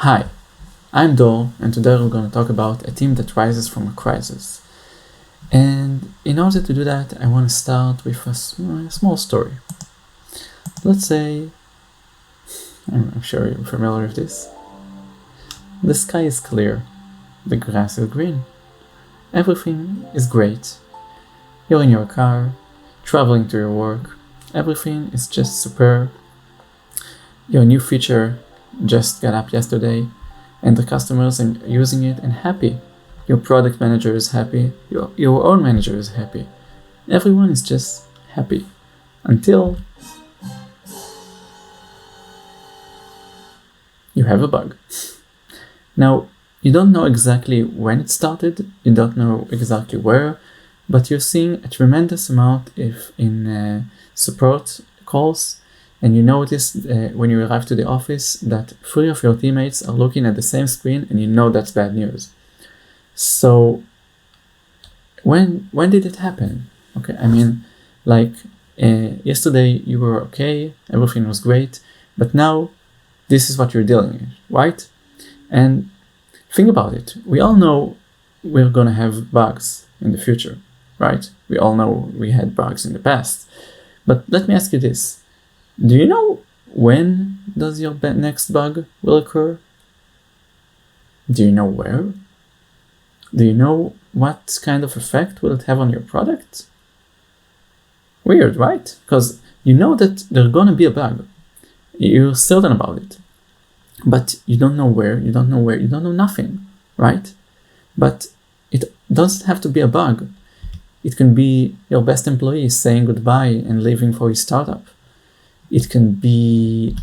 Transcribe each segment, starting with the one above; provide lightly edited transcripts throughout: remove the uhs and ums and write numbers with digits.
Hi, I'm Dor, and today we're going to talk about a team that rises from a crisis. And in order to do that, I want to start with a small story. Let's say, I'm sure you're familiar with this. The sky is clear, the grass is green, everything is great. You're in your car, traveling to your work, everything is just superb. Your new feature just got up yesterday, and the customers are using it and happy. Your product manager is happy, your own manager is happy. Everyone is just happy. Until you have a bug. Now, you don't know exactly when it started, you don't know exactly where, but you're seeing a tremendous amount in support calls, and you notice when you arrive to the office that 3 of your teammates are looking at the same screen, and you know that's bad news. So when did it happen? Okay, I mean, like yesterday you were okay, everything was great, but now this is what you're dealing with, right? And think about it. We all know we're gonna have bugs in the future, right? We all know we had bugs in the past. But let me ask you this. Do you know when does your next bug will occur? Do you know where? Do you know what kind of effect will it have on your product? Weird, right? Because you know that there's gonna be a bug. You're certain about it. But you don't know where, you don't know nothing, right? But it doesn't have to be a bug. It can be your best employee saying goodbye and leaving for his startup. It can be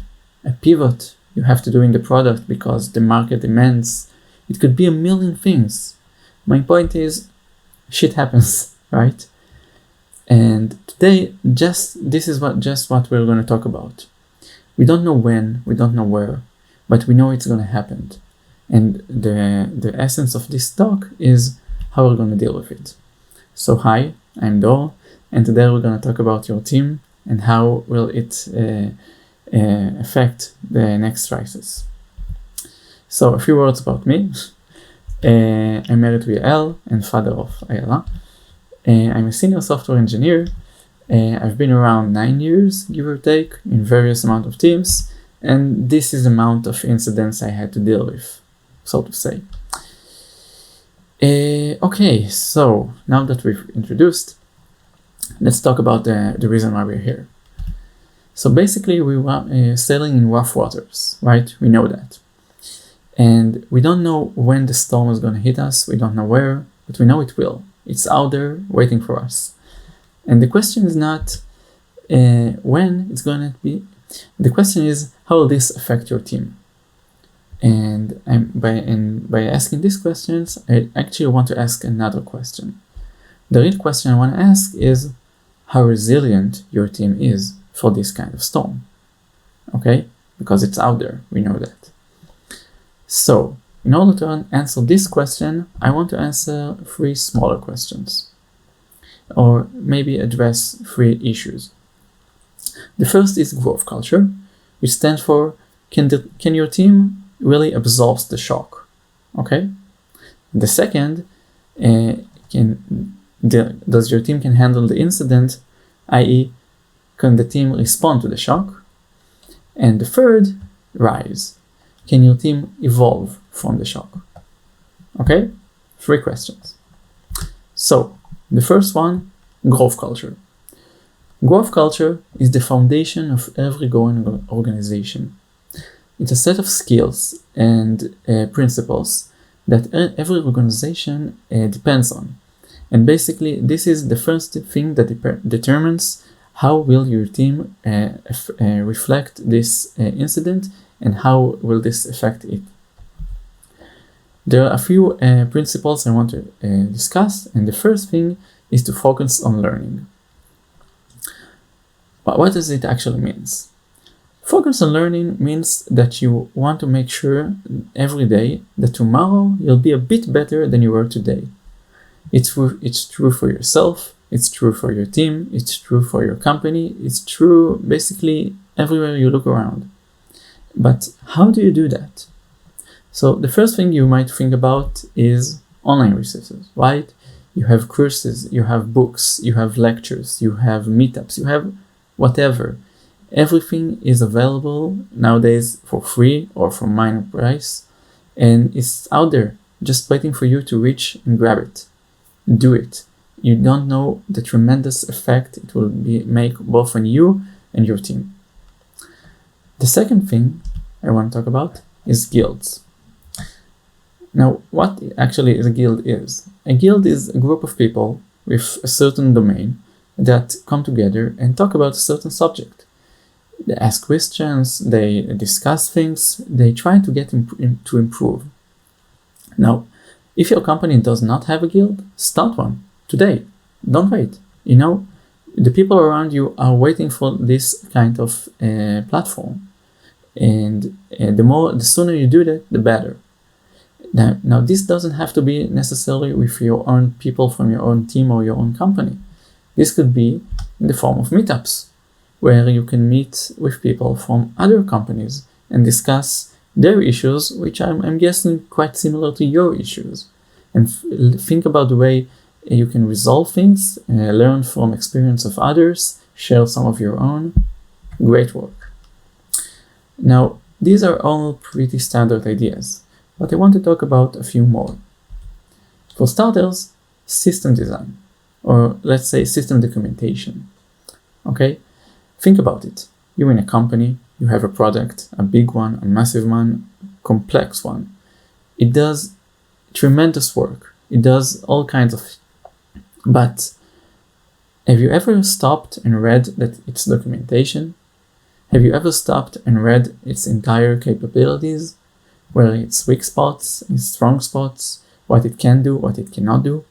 a pivot you have to do in the product because the market demands. It could be a million things. My point is, shit happens, right? And today, this is what we're going to talk about. We don't know when, we don't know where, but we know it's going to happen. And the essence of this talk is how we're going to deal with it. So hi, I'm Dor, and today we're going to talk about your team and how will it affect the next crisis. So a few words about me. I'm married to Yael and father of Ayala. I'm a senior software engineer. I've been around 9 years, give or take, in various amount of teams, and this is the amount of incidents I had to deal with, so to say. Okay, so now that we've introduced, let's talk about the reason why we're here. So basically, we were sailing in rough waters, right? We know that. And we don't know when the storm is going to hit us. We don't know where, but we know it will. It's out there waiting for us. And the question is not when it's going to be. The question is, how will this affect your team? And by asking these questions, I actually want to ask another question. The real question I want to ask is how resilient your team is for this kind of storm. Okay? Because it's out there. We know that. So, in order to answer this question, I want to answer 3 smaller questions, or maybe address 3 issues. The first is growth culture, which stands for can your team really absorb the shock? Okay. The second, does your team can handle the incident, i.e., can the team respond to the shock? And the third, rise. Can your team evolve from the shock? Okay, 3 questions. So, the first one, growth culture. Growth culture is the foundation of every growing organization. It's a set of skills and principles that every organization depends on. And basically, this is the first thing that determines how will your team reflect this incident and how will this affect it. There are a few principles I want to discuss, and the first thing is to focus on learning. But what does it actually mean? Focus on learning means that you want to make sure every day that tomorrow you'll be a bit better than you were today. It's true for yourself, it's true for your team, it's true for your company, it's true basically everywhere you look around. But how do you do that? So the first thing you might think about is online resources, right? You have courses, you have books, you have lectures, you have meetups, you have whatever. Everything is available nowadays for free or for minor price, and it's out there just waiting for you to reach and grab it. Do it. You don't know the tremendous effect it will make both on you and your team. The second thing I want to talk about is guilds. Now, what actually a guild is? A guild is a group of people with a certain domain that come together and talk about a certain subject. They ask questions, they discuss things, they try to get to improve. Now, if your company does not have a guild, start one today. Don't wait. The people around you are waiting for this kind of platform. And the sooner you do that, the better. Now, this doesn't have to be necessarily with your own people from your own team or your own company. This could be in the form of meetups, where you can meet with people from other companies and discuss their issues, which I'm guessing quite similar to your issues, and think about the way you can resolve things, learn from experience of others, share some of your own. Great work. Now, these are all pretty standard ideas, but I want to talk about a few more. For starters, system design, or let's say system documentation. Okay? Think about it. You're in a company, you have a product, a big one, a massive one, complex one. It does tremendous work. It does all kinds of. But have you ever stopped and read that its documentation? Have you ever stopped and read its entire capabilities, where its weak spots, its strong spots, what it can do, what it cannot do?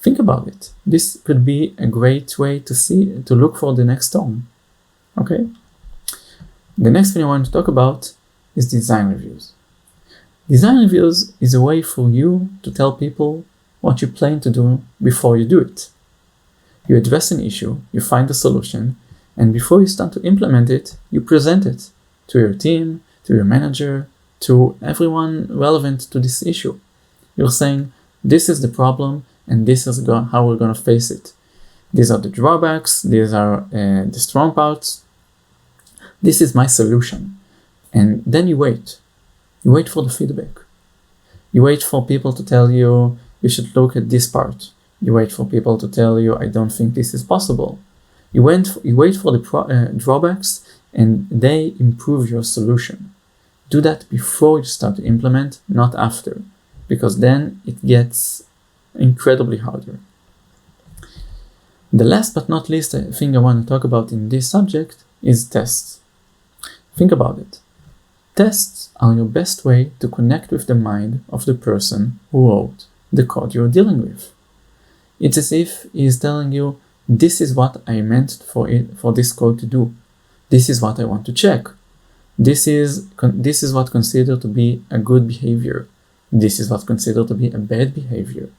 Think about it. This could be a great way to look for the next storm. Okay? The next thing I want to talk about is design reviews. Design reviews is a way for you to tell people what you plan to do before you do it. You address an issue, you find a solution, and before you start to implement it, you present it to your team, to your manager, to everyone relevant to this issue. You're saying, this is the problem, and this is how we're going to face it. These are the drawbacks, these are the strong parts. This is my solution. And then you wait. You wait for the feedback. You wait for people to tell you, you should look at this part. You wait for people to tell you, I don't think this is possible. You wait for the drawbacks, and they improve your solution. Do that before you start to implement, not after, because then it gets incredibly harder. The last but not least thing I want to talk about in this subject is tests. Think about it. Tests are your best way to connect with the mind of the person who wrote the code you're dealing with. It's as if he is telling you, this is what I meant for this code to do. This is what I want to check. This is what's considered to be a good behavior. This is what's considered to be a bad behavior.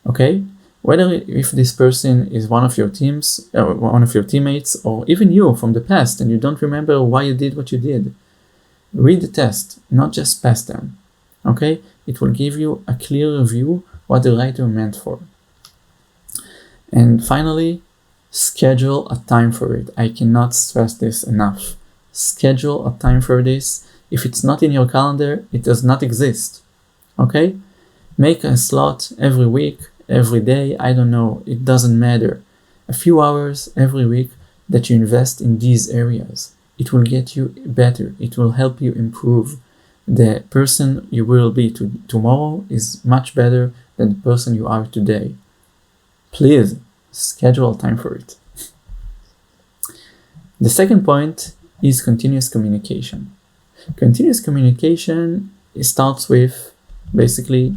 Okay? Whether if this person is one of your teammates, or even you from the past and you don't remember why you did what you did, read the test, not just pass them. Okay? It will give you a clearer view what the writer meant for. And finally, schedule a time for it. I cannot stress this enough. Schedule a time for this. If it's not in your calendar, it does not exist. Okay? Make a slot every week, every day, I don't know, it doesn't matter. A few hours every week that you invest in these areas. It will get you better. It will help you improve. The person you will be tomorrow is much better than the person you are today. Please schedule time for it. The second point is continuous communication. Continuous communication starts with basically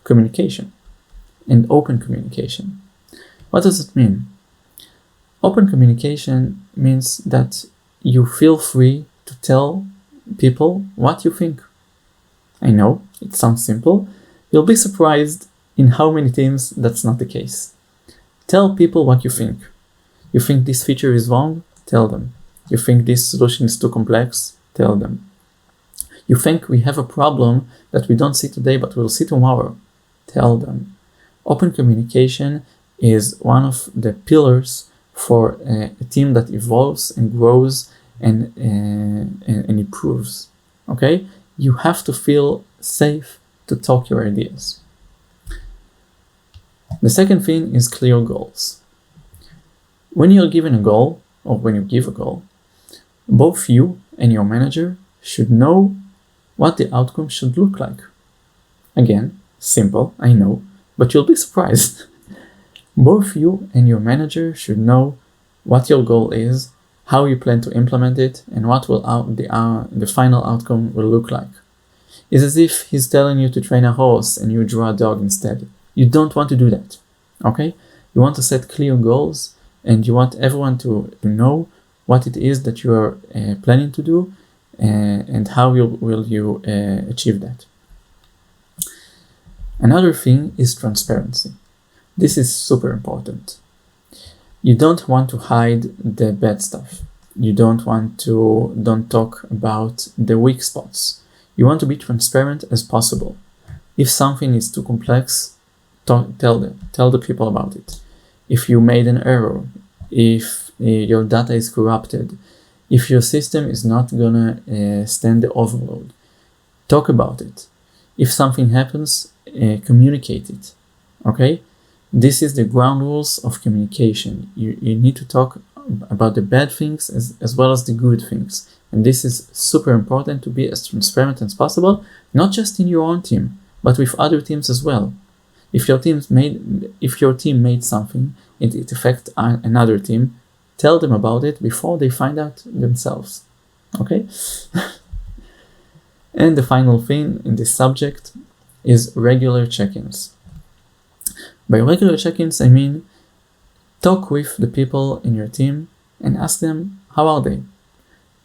communication and open communication. What does it mean? Open communication means that you feel free to tell people what you think. I know, it sounds simple. You'll be surprised in how many times that's not the case. Tell people what you think. You think this feature is wrong? Tell them. You think this solution is too complex? Tell them. You think we have a problem that we don't see today, but we'll see tomorrow. Tell them. Open communication is one of the pillars for a team that evolves and grows and improves. Okay? You have to feel safe to talk your ideas. The second thing is clear goals. When you're given a goal, or when you give a goal, both you and your manager should know what the outcome should look like. Again, simple, I know, but you'll be surprised. Both you and your manager should know what your goal is, how you plan to implement it, and what will the final outcome will look like. It's as if he's telling you to train a horse and you draw a dog instead. You don't want to do that, okay? You want to set clear goals, and you want everyone to know what it is that you are planning to do, and how will you achieve that. Another thing is transparency. This is super important. You don't want to hide the bad stuff. You don't talk about the weak spots. You want to be transparent as possible. If something is too complex, tell the people about it. If you made an error, if your data is corrupted, if your system is not gonna stand the overload, talk about it. If something happens, communicate it. Okay? This is the ground rules of communication. You need to talk about the bad things as well as the good things. And this is super important, to be as transparent as possible, not just in your own team, but with other teams as well. If your team made something and it affects another team, tell them about it before they find out themselves. Okay? And the final thing in this subject is regular check-ins. By regular check-ins, I mean talk with the people in your team and ask them, how are they?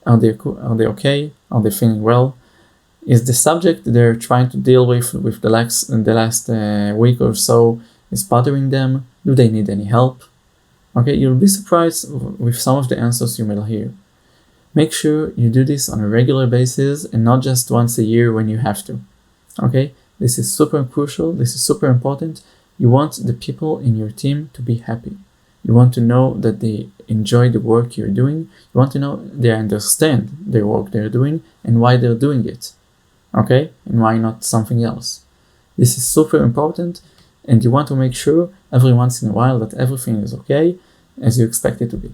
Are they okay? Are they feeling well? Is the subject they're trying to deal with the last week or so is bothering them? Do they need any help? Okay, you'll be surprised with some of the answers you will hear. Make sure you do this on a regular basis and not just once a year when you have to. Okay, this is super crucial. This is super important. You want the people in your team to be happy. You want to know that they enjoy the work you're doing. You want to know they understand the work they're doing and why they're doing it. Okay? And why not something else? This is super important, and you want to make sure every once in a while that everything is okay as you expect it to be.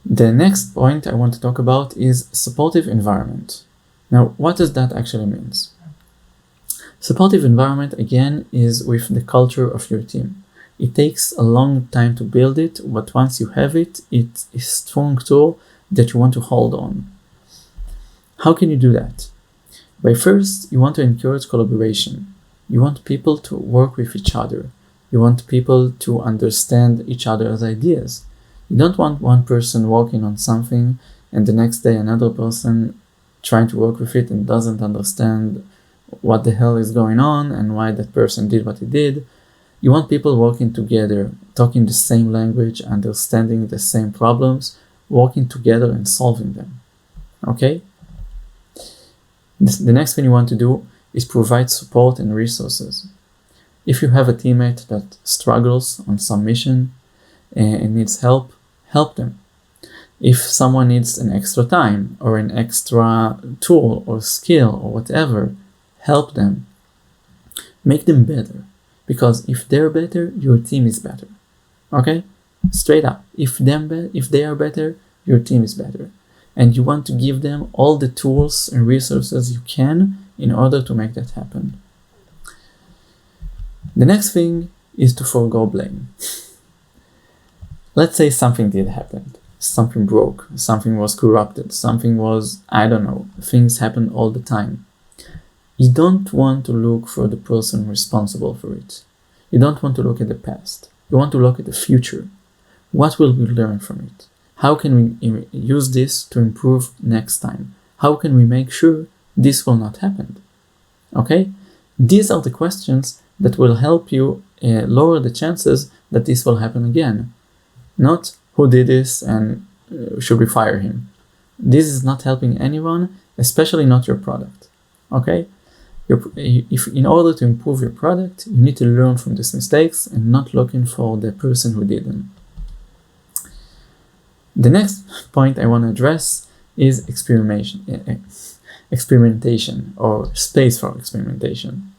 The next point I want to talk about is supportive environment. Now, what does that actually mean? Supportive environment, again, is with the culture of your team. It takes a long time to build it, but once you have it, it's a strong tool that you want to hold on. How can you do that? By first, you want to encourage collaboration. You want people to work with each other. You want people to understand each other's ideas. You don't want one person working on something and the next day another person trying to work with it and doesn't understand what the hell is going on and why that person did what he did. You want people working together, talking the same language, understanding the same problems, working together and solving them. Okay? The next thing you want to do is provide support and resources. If you have a teammate that struggles on some mission and needs help, help them. If someone needs an extra time or an extra tool or skill or whatever, help them. Make them better. Because if they're better, your team is better. Okay? Straight up. If they are better, your team is better. And you want to give them all the tools and resources you can in order to make that happen. The next thing is to forego blame. Let's say something did happen. Something broke. Something was corrupted. Something was, I don't know. Things happen all the time. You don't want to look for the person responsible for it. You don't want to look at the past. You want to look at the future. What will we learn from it? How can we use this to improve next time? How can we make sure this will not happen? Okay? These are the questions that will help you lower the chances that this will happen again. Not who did this and should we fire him? This is not helping anyone, especially not your product. Okay? If in order to improve your product, you need to learn from these mistakes and not looking for the person who did them. The next point I want to address is experimentation or space for experimentation.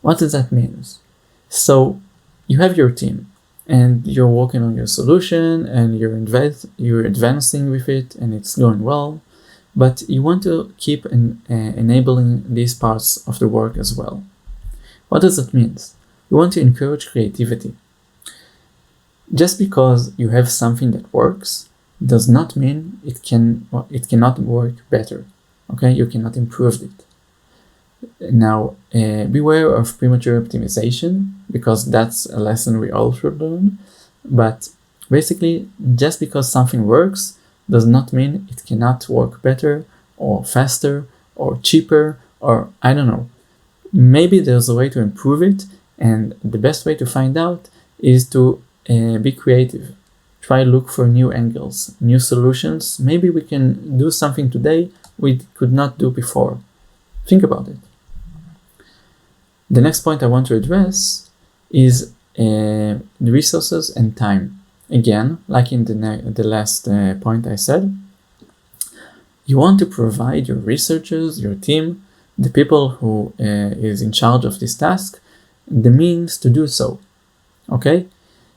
What does that mean? So you have your team and you're working on your solution and you're advancing with it and it's going well, but you want to keep enabling these parts of the work as well. What does that mean? You want to encourage creativity. Just because you have something that works does not mean it cannot work better. Okay, you cannot improve it. Now, beware of premature optimization, because that's a lesson we all should learn. But basically, just because something works does not mean it cannot work better or faster or cheaper or I don't know. Maybe there's a way to improve it, and the best way to find out is to be creative. Try to look for new angles, new solutions. Maybe we can do something today we could not do before. Think about it. The next point I want to address is the resources and time. Again, like in the last point I said, you want to provide your researchers, your team, the people who is in charge of this task, the means to do so. Okay?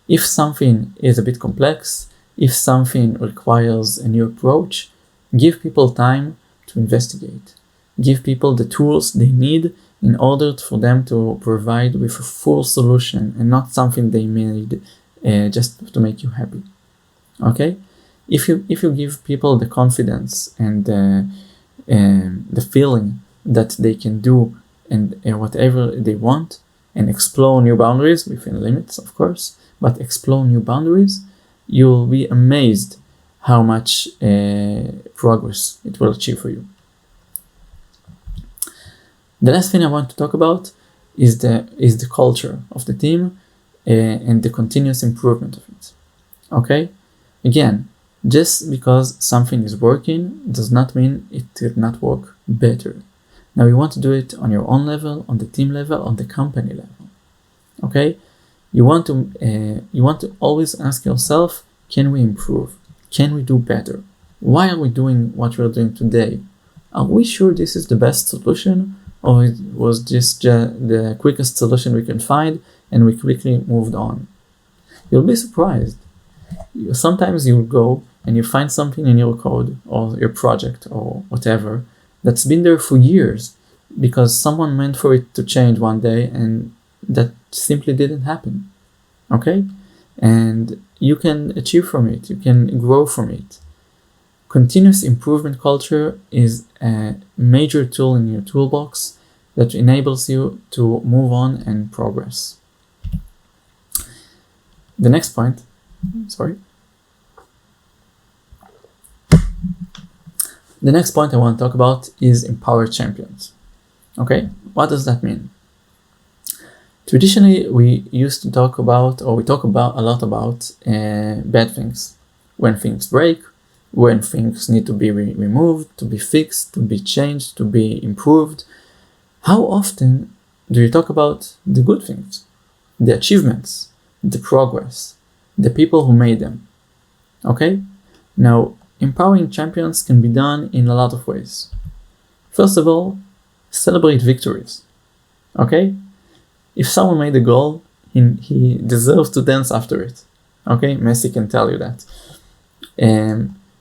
If something is a bit complex, if something requires a new approach, give people time to investigate. Give people the tools they need in order for them to provide with a full solution and not something they made just to make you happy. Okay? If you give people the confidence and the feeling that they can do and whatever they want and explore new boundaries within limits, of course, but explore new boundaries, you'll be amazed how much progress it will achieve for you. The last thing I want to talk about is the culture of the team and the continuous improvement of it. Okay? Again, just because something is working does not mean it did not work better. Now you want to do it on your own level, on the team level, on the company level. Okay? You want to always ask yourself, can we improve? Can we do better? Why are we doing what we're doing today? Are we sure this is the best solution? Or it was just the quickest solution we can find and we quickly moved on? You'll be surprised. Sometimes you go and you find something in your code or your project or whatever that's been there for years because someone meant for it to change one day and that simply didn't happen. Okay? And you can achieve from it. You can grow from it. Continuous improvement culture is a major tool in your toolbox that enables you to move on and progress. The next point, The next point I want to talk about is empower champions. Okay, what does that mean? Traditionally, we used to talk about a lot about bad things. When things break, when things need to be removed, to be fixed, to be changed, to be improved. How often do you talk about the good things, the achievements, the progress, the people who made them? Okay? Now, empowering champions can be done in a lot of ways. First of all, celebrate victories. Okay? If someone made a goal, he deserves to dance after it. Okay? Messi can tell you that.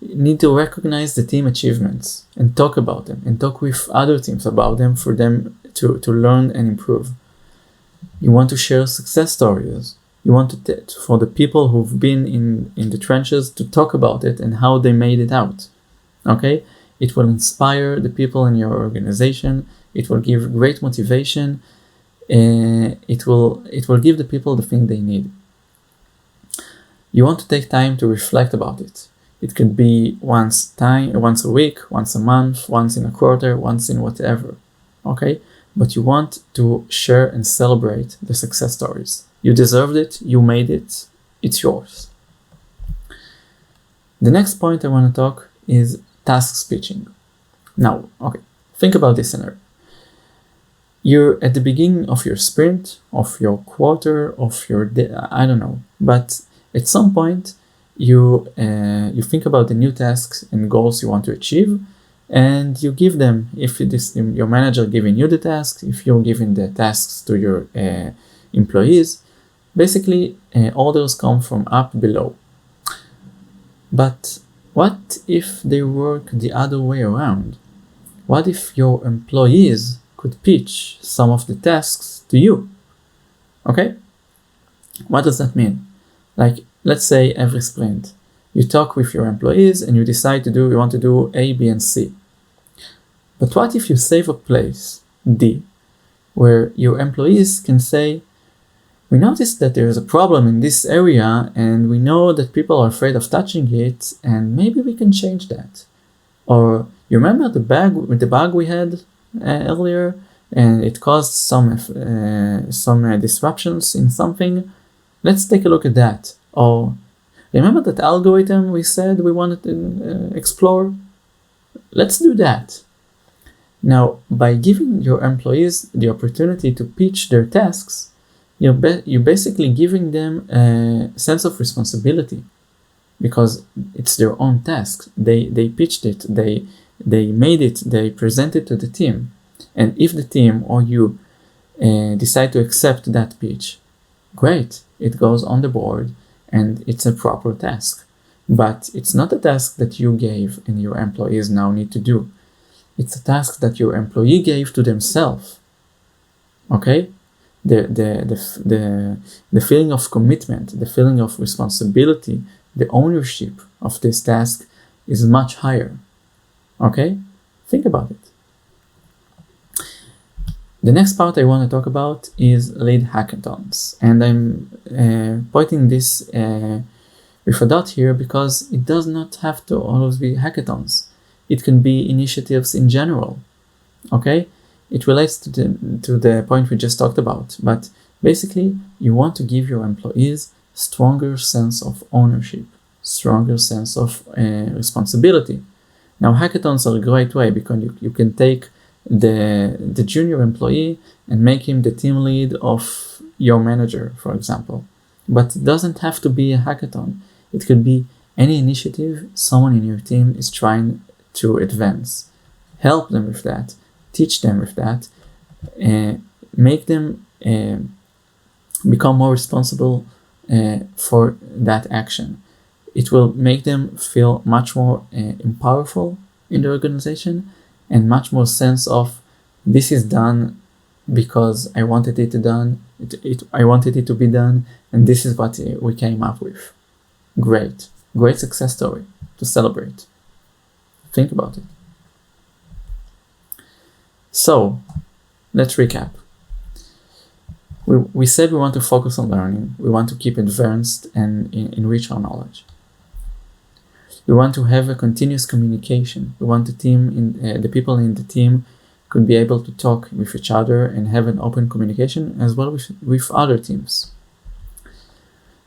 You need to recognize the team achievements and talk about them and talk with other teams about them for them to learn and improve. You want to share success stories. You want for the people who've been in the trenches to talk about it and how they made it out. Okay? It will inspire the people in your organization. It will give great motivation. It will give the people the thing they need. You want to take time to reflect about it. It could be once a week, once a month, once in a quarter, once in whatever. Okay? But you want to share and celebrate the success stories. You deserved it, you made it, it's yours. The next point I want to talk is task pitching. Now, okay, think about this scenario. You're at the beginning of your sprint, of your quarter, of your day, I don't know, but at some point you think about the new tasks and goals you want to achieve, and you give them. If your manager giving you the tasks, if you're giving the tasks to your employees, basically orders come from up below. But what if they work the other way around? What if your employees could pitch some of the tasks to you? Okay? What does that mean? Like, let's say every sprint, you talk with your employees and you decide you want to do A, B, and C. But what if you save a place, D, where your employees can say, we noticed that there is a problem in this area and we know that people are afraid of touching it, and maybe we can change that. Or you remember the bug we had earlier and it caused some disruptions in something? Let's take a look at that. Or remember that algorithm we said we wanted to explore? Let's do that. Now, by giving your employees the opportunity to pitch their tasks, you're basically giving them a sense of responsibility, because it's their own task. They pitched it, they made it, they presented to the team. And if the team or you decide to accept that pitch, great, it goes on the board and it's a proper task. But it's not a task that you gave and your employees now need to do. It's a task that your employee gave to themselves. Okay? The feeling of commitment, the feeling of responsibility, the ownership of this task is much higher. Okay? Think about it. The next part I want to talk about is lead hackathons. And I'm pointing this with a dot here because it does not have to always be hackathons. It can be initiatives in general. Okay? It relates to the point we just talked about, but basically you want to give your employees stronger sense of ownership, stronger sense of responsibility. Now, hackathons are a great way because you can take the junior employee and make him the team lead of your manager, for example. But it doesn't have to be a hackathon. It could be any initiative someone in your team is trying to advance. Help them with that. Teach them with that, make them become more responsible for that action. It will make them feel much more powerful in the organization and much more sense of this is done because I wanted it to done. I wanted it to be done, and this is what we came up with. Great success story to celebrate. Think about it. So, let's recap. We said we want to focus on learning. We want to keep advanced and enrich our knowledge. We want to have a continuous communication. We want the people in the team could be able to talk with each other and have an open communication as well with other teams.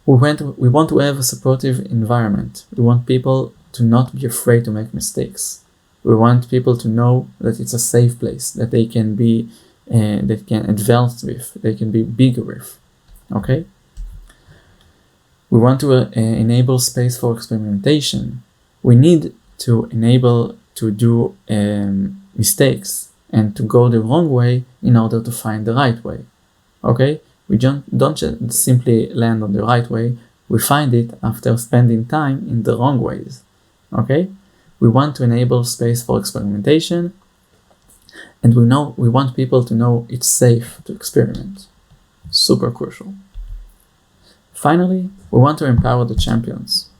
We want to have a supportive environment. We want people to not be afraid to make mistakes. We want people to know that it's a safe place, that they can be, that can advance with, they can be bigger with. Okay? We want to enable space for experimentation. We need to enable to do mistakes and to go the wrong way in order to find the right way. Okay? We don't just simply land on the right way. We find it after spending time in the wrong ways. Okay? We want to enable space for experimentation, and we want people to know it's safe to experiment. Super crucial. Finally, we want to empower the champions.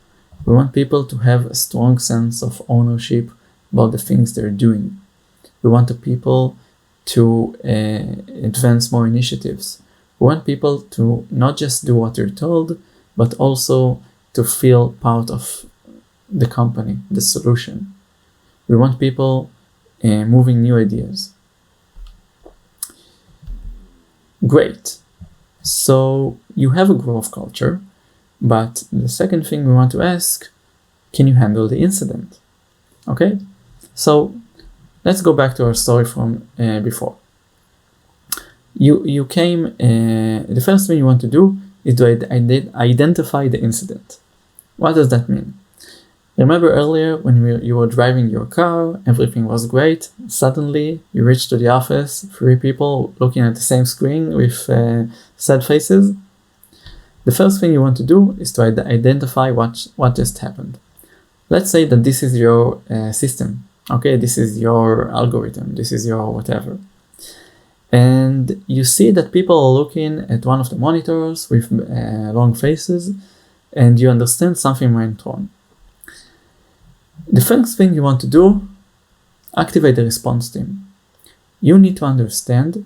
We want people to have a strong sense of ownership about the things they're doing. We want the people to advance more initiatives. We want people to not just do what they're told, but also to feel part of the company, the solution. We want people moving new ideas. Great. So you have a growth culture, but the second thing we want to ask, can you handle the incident? Okay, so let's go back to our story from before. You came, the first thing you want to do is to identify the incident. What does that mean? Remember earlier when you were driving your car, everything was great. Suddenly you reached to the office, 3 people looking at the same screen with sad faces. The first thing you want to do is to identify what just happened. Let's say that this is your system. Okay, this is your algorithm, this is your whatever. And you see that people are looking at one of the monitors with long faces, and you understand something went wrong. The first thing you want to do, activate the response team. You need to understand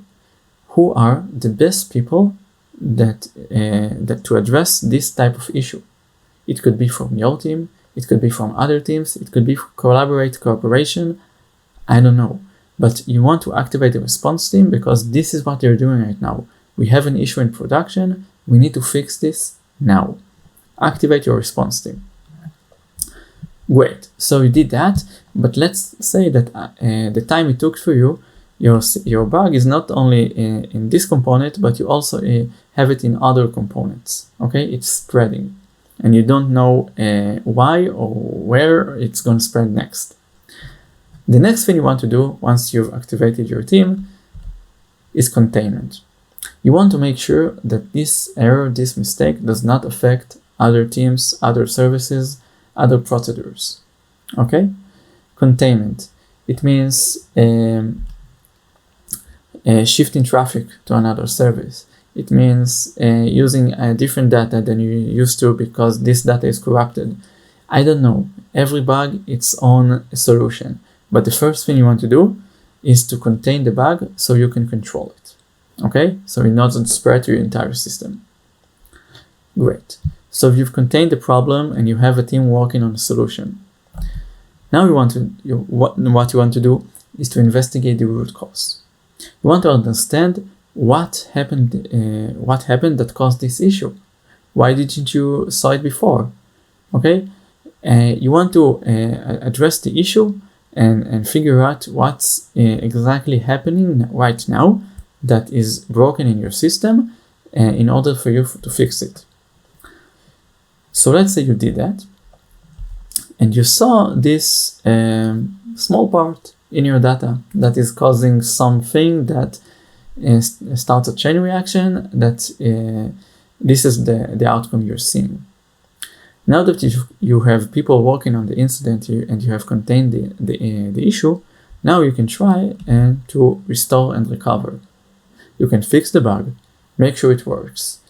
who are the best people that to address this type of issue. It could be from your team, it could be from other teams, it could be cooperation, I don't know. But you want to activate the response team because this is what they're doing right now. We have an issue in production, we need to fix this now. Activate your response team. Great, so you did that, but let's say that the time it took for you, your bug is not only in this component, but you also have it in other components. Okay, it's spreading, and you don't know why or where it's going to spread next. The next thing you want to do once you've activated your team is containment. You want to make sure that this error, this mistake does not affect other teams, other services, other procedures. Okay? Containment. It means shifting traffic to another service. It means using different data than you used to because this data is corrupted. I don't know. Every bug, its own solution. But the first thing you want to do is to contain the bug so you can control it. Okay? So it doesn't spread to your entire system. Great. So you've contained the problem and you have a team working on a solution. Now what you want to do is to investigate the root cause. You want to understand what happened that caused this issue. Why didn't you saw it before? Okay? You want to address the issue and figure out what's exactly happening right now that is broken in your system in order for you to fix it. So let's say you did that and you saw this small part in your data that is causing something that starts a chain reaction, that this is the outcome you're seeing. Now that you have people working on the incident and you have contained the issue, now you can try to restore and recover. You can fix the bug, make sure it works,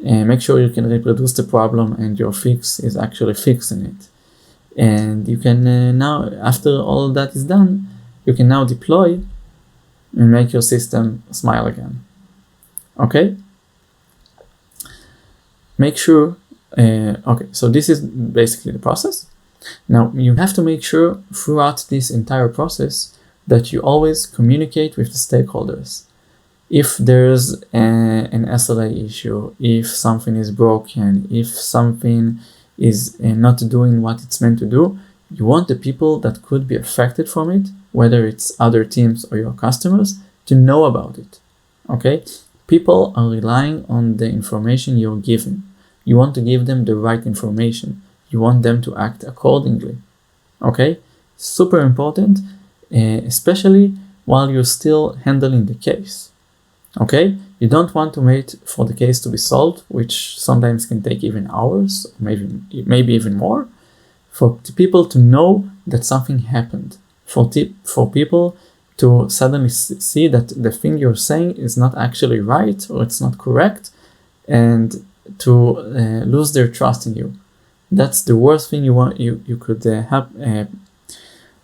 and make sure you can reproduce the problem and your fix is actually fixing it. And you can now, after all of that is done, you can now deploy and make your system smile again. Okay? Make sure, okay, so this is basically the process. Now you have to make sure throughout this entire process that you always communicate with the stakeholders. If there's an SLA issue, if something is broken, if something is not doing what it's meant to do, you want the people that could be affected from it, whether it's other teams or your customers, to know about it. Okay? People are relying on the information you're giving. You want to give them the right information. You want them to act accordingly. Okay? Super important, especially while you're still handling the case. Okay? You don't want to wait for the case to be solved, which sometimes can take even hours, maybe even more, for people to know that something happened, for people to suddenly see that the thing you're saying is not actually right or it's not correct, and to lose their trust in you. That's the worst thing you could have.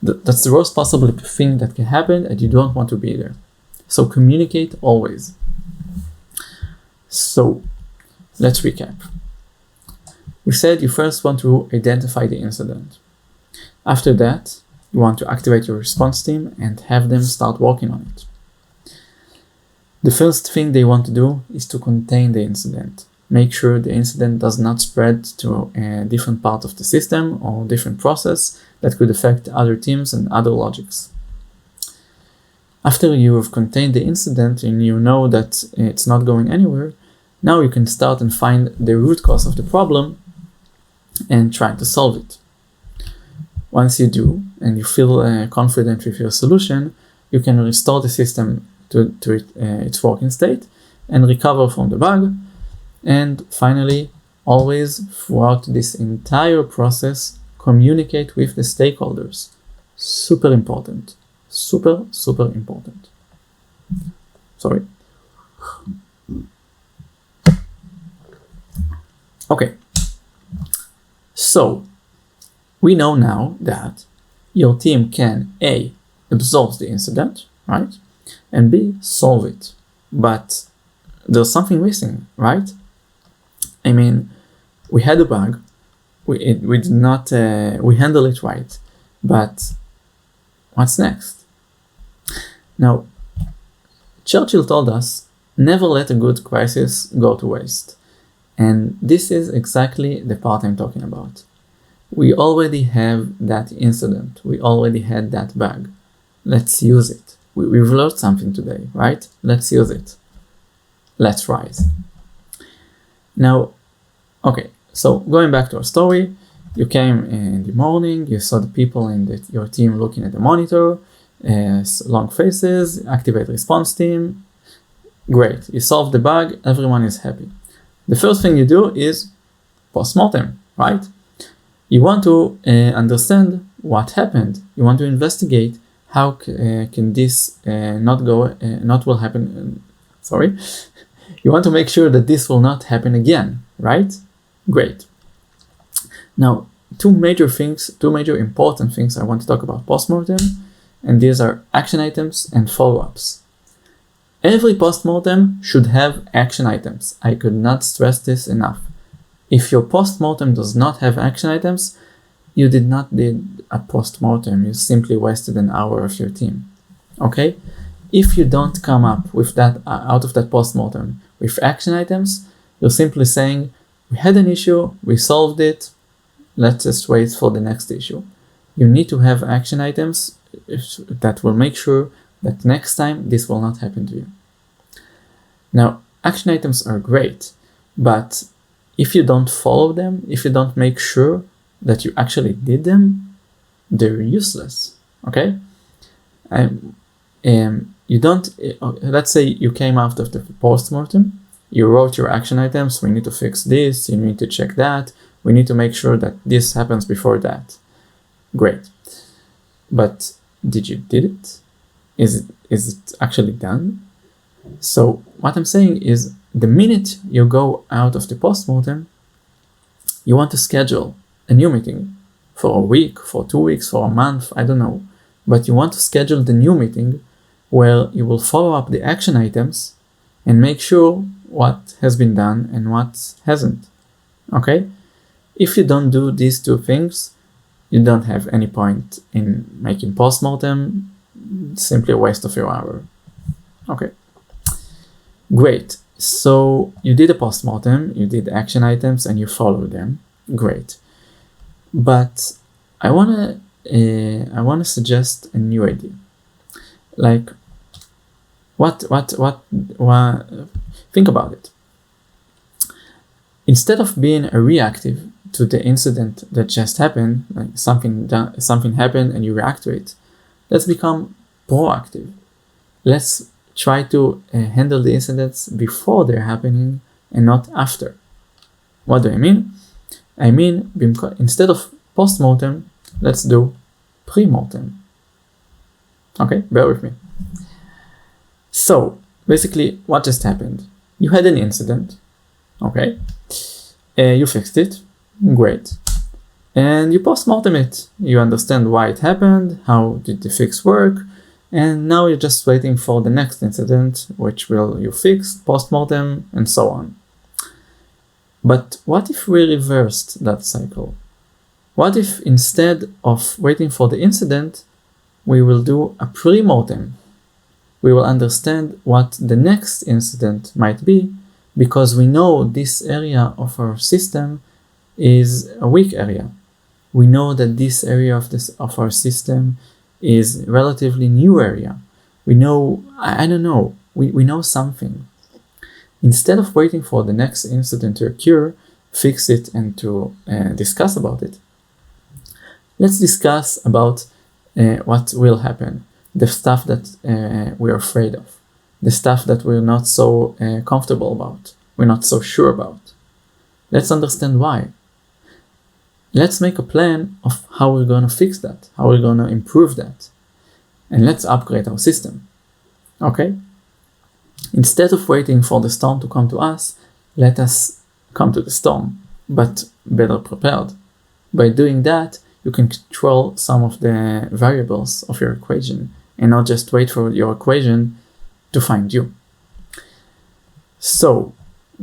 That's the worst possible thing that can happen, and you don't want to be there. So communicate always. So let's recap. We said you first want to identify the incident. After that, you want to activate your response team and have them start working on it. The first thing they want to do is to contain the incident. Make sure the incident does not spread to a different part of the system or different process that could affect other teams and other logics. After you have contained the incident and you know that it's not going anywhere, now you can start and find the root cause of the problem and try to solve it. Once you do, and you feel confident with your solution, you can restore the system to its working state and recover from the bug. And finally, always throughout this entire process, communicate with the stakeholders. Super important. Super, super important. Sorry. Okay. So, we know now that your team can A, absorb the incident, right? And B, solve it. But there's something missing, right? I mean, we had a bug, we did not, we handled it right, but what's next? Now, Churchill told us, never let a good crisis go to waste. And this is exactly the part I'm talking about. We already have that incident. We already had that bug. Let's use it. We've learned something today, right? Let's use it. Let's rise. Now, okay, so going back to our story, you came in the morning, you saw the people in your team looking at the monitor, long faces, activate response team. Great, you solved the bug, everyone is happy. The first thing you do is post-mortem, right? You want to understand what happened. You want to investigate how can this not will happen. You want to make sure that this will not happen again, right? Great. Now, two major important things I want to talk about post-mortem, and these are action items and follow-ups. Every post-mortem should have action items. I could not stress this enough. If your post-mortem does not have action items, you did not did a post-mortem. You simply wasted an hour of your team. Okay? If you don't come up with that out of that post-mortem with action items, you're simply saying, we had an issue, we solved it, let's just wait for the next issue. You need to have action items that will make sure that next time this will not happen to you. Now, action items are great, but if you don't follow them, if you don't make sure that you actually did them, they're useless, okay? You don't, let's say you came out of the post-mortem, you wrote your action items, we need to fix this, you need to check that, we need to make sure that this happens before that. Great. But did it? Is it actually done? So what I'm saying is, the minute you go out of the post-mortem, you want to schedule a new meeting for a week, for 2 weeks, for a month, I don't know. But you want to schedule the new meeting where you will follow up the action items and make sure what has been done and what hasn't. Okay? If you don't do these two things, you don't have any point in making post-mortem, simply a waste of your hour. Okay. Great. So you did a post-mortem, you did action items, and you followed them. Great. But I wanna suggest a new idea. Like, what? Think about it. Instead of being a reactive to the incident that just happened, like something happened and you react to it, let's become proactive. Let's try to handle the incidents before they're happening and not after. What do I mean? I mean, instead of post-mortem, let's do pre-mortem. Okay, bear with me. So, basically, what just happened? You had an incident, okay? You fixed it, great. And you post-mortem it. You understand why it happened, how did the fix work, and now you're just waiting for the next incident, which will you fix, post-mortem, and so on. But what if we reversed that cycle? What if instead of waiting for the incident, we will do a pre-mortem? We will understand what the next incident might be, because we know this area of our system is a weak area. We know that this area of our system is relatively new area. We know, I don't know, we know something. Instead of waiting for the next incident to occur, fix it, and to discuss about it, let's discuss about what will happen, the stuff that we're afraid of, the stuff that we're not so comfortable about, we're not so sure about. Let's understand why. Let's make a plan of how we're going to fix that, how we're going to improve that, and let's upgrade our system. Okay? Instead of waiting for the storm to come to us, let us come to the storm, but better prepared. By doing that, you can control some of the variables of your equation and not just wait for your equation to find you. So,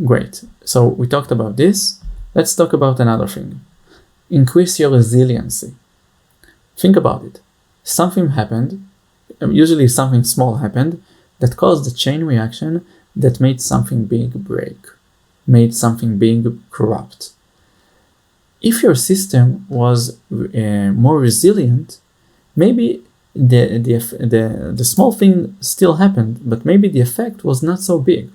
great. So we talked about this. Let's talk about another thing. Increase your resiliency. Think about it. Something happened, usually something small happened, that caused a chain reaction that made something big break, made something big corrupt. If your system was more resilient, maybe the small thing still happened, but maybe the effect was not so big.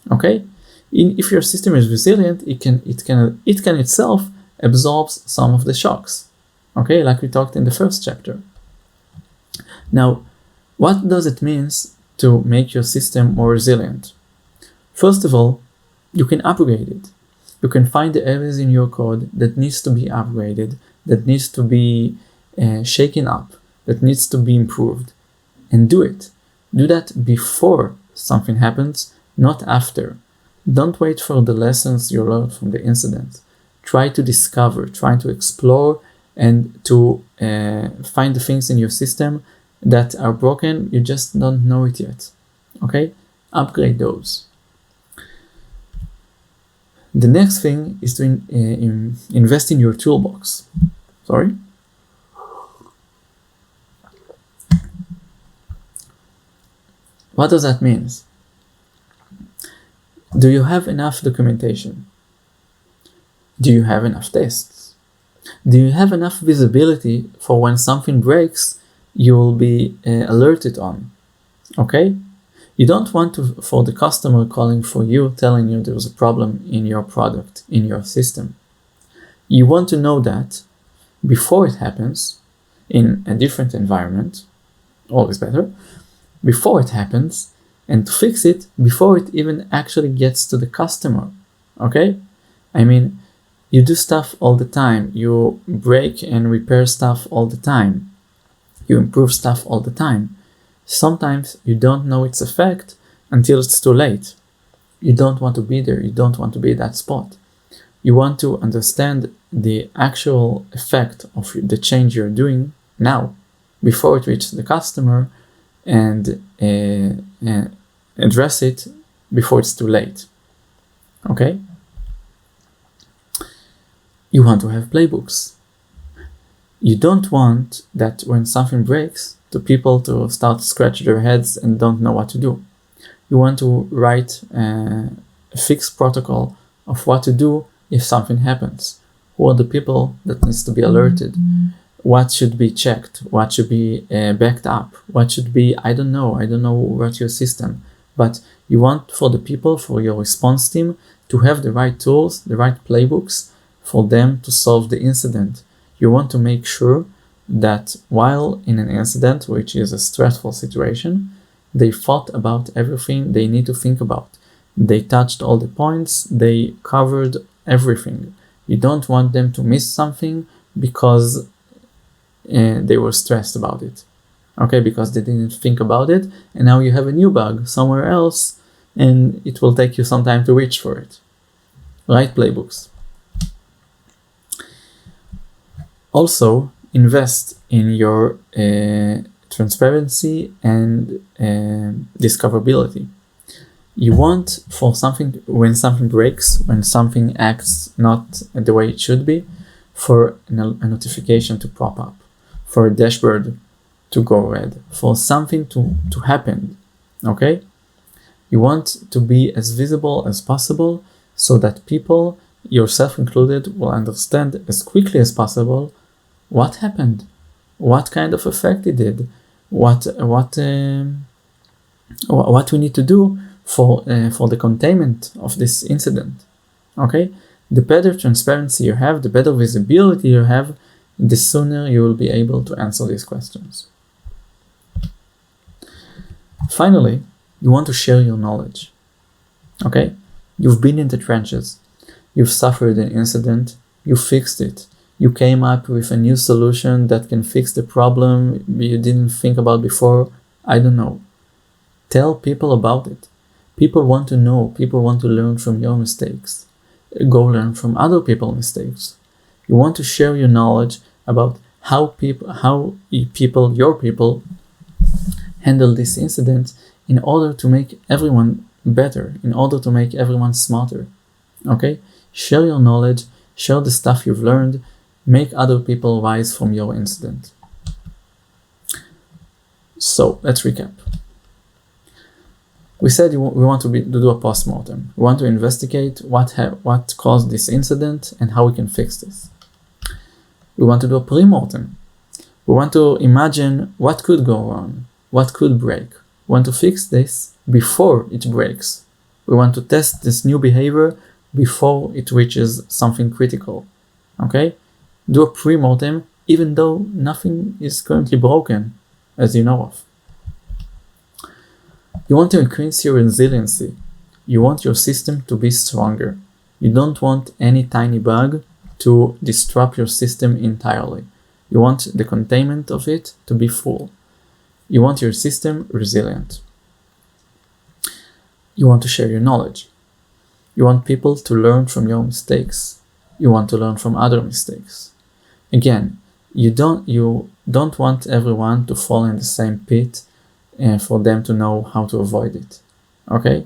Okay? If your system is resilient, it can itself absorb some of the shocks. Okay, like we talked in the first chapter. Now, what does it mean to make your system more resilient? First of all, you can upgrade it. You can find the areas in your code that needs to be upgraded, that needs to be shaken up, that needs to be improved, and do it. Do that before something happens, not after. Don't wait for the lessons you learned from the incident. Try to discover, try to explore, and to find the things in your system that are broken. You just don't know it yet. Okay? Upgrade those. The next thing is to invest in your toolbox. Sorry? What does that mean? Do you have enough documentation? Do you have enough tests? Do you have enough visibility for when something breaks, you will be alerted on? Okay? You don't want for the customer calling for you, telling you there's a problem in your product, in your system. You want to know that before it happens, in a different environment, always better, before it happens, and to fix it before it even actually gets to the customer. Okay? I mean, you do stuff all the time. You break and repair stuff all the time. You improve stuff all the time. Sometimes you don't know its effect until it's too late. You don't want to be there. You don't want to be at that spot. You want to understand the actual effect of the change you're doing now, before it reaches the customer, and address it before it's too late. Okay? You want to have playbooks. You don't want that when something breaks, to people to start to scratch their heads and don't know what to do. You want to write a fixed protocol of what to do if something happens. Who are the people that needs to be alerted? What should be checked? What should be backed up? What should be, I don't know what your system. But you want for the people, for your response team, to have the right tools, the right playbooks for them to solve the incident. You want to make sure that while in an incident, which is a stressful situation, they thought about everything they need to think about. They touched all the points, they covered everything. You don't want them to miss something because they were stressed about it. Okay, because they didn't think about it, and now you have a new bug somewhere else, and it will take you some time to reach for it. Write playbooks. Also, invest in your transparency and discoverability. You want for something, when something breaks, when something acts not the way it should be, for a notification to pop up, for a dashboard to go red, for something to happen, okay? You want to be as visible as possible so that people yourself included, will understand as quickly as possible what happened, what kind of effect it did, what we need to do for the containment of this incident. Okay, the better transparency you have, the better visibility you have, the sooner you will be able to answer these questions. Finally, you want to share your knowledge. Okay, you've been in the trenches, you've suffered an incident, you fixed it, you came up with a new solution that can fix the problem you didn't think about before. I don't know. Tell people about it. People want to know, people want to learn from your mistakes. Go learn from other people's mistakes. You want to share your knowledge about how your people handle this incident in order to make everyone better, in order to make everyone smarter. Okay? Share your knowledge, share the stuff you've learned, make other people wise from your incident. So let's recap. We said we want to do a post-mortem. We want to investigate what caused this incident and how we can fix this. We want to do a pre-mortem. We want to imagine what could go wrong, what could break. We want to fix this before it breaks. We want to test this new behavior before it reaches something critical. Okay? Do a pre-mortem even though nothing is currently broken, as you know of. You want to increase your resiliency. You want your system to be stronger. You don't want any tiny bug to disrupt your system entirely. You want the containment of it to be full. You want your system resilient. You want to share your knowledge. You want people to learn from your mistakes. You want to learn from other mistakes. Again, you don't want everyone to fall in the same pit and for them to know how to avoid it. Okay?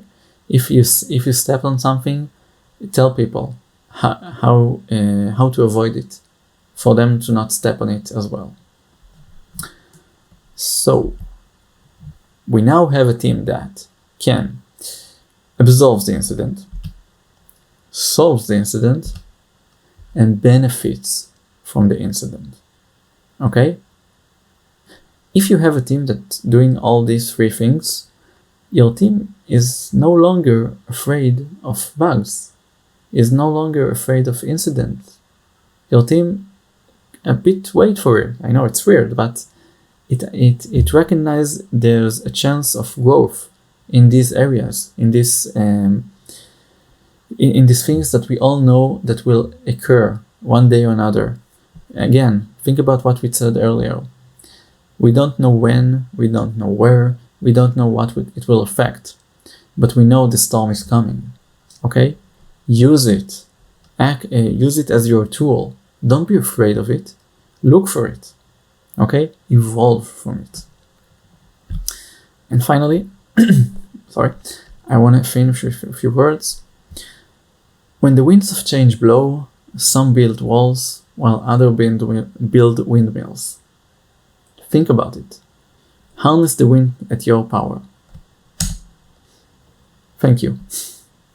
If you step on something, tell people how to avoid it, for them to not step on it as well. So we now have a team that can absolve the incident, solves the incident, and benefits from the incident. Okay? If you have a team that's doing all these three things, your team is no longer afraid of bugs, is no longer afraid of incidents. Your team wait for it. I know it's weird, but it recognizes there's a chance of growth in these areas, in these things that we all know that will occur one day or another. Again, think about what we said earlier. We don't know when, we don't know where, we don't know what it will affect, but we know the storm is coming. Okay? Use it. Use it as your tool. Don't be afraid of it. Look for it. Okay? Evolve from it. And finally, I want to finish with a few words. When the winds of change blow, some build walls while others build windmills. Think about it. Harness the wind at your power. Thank you.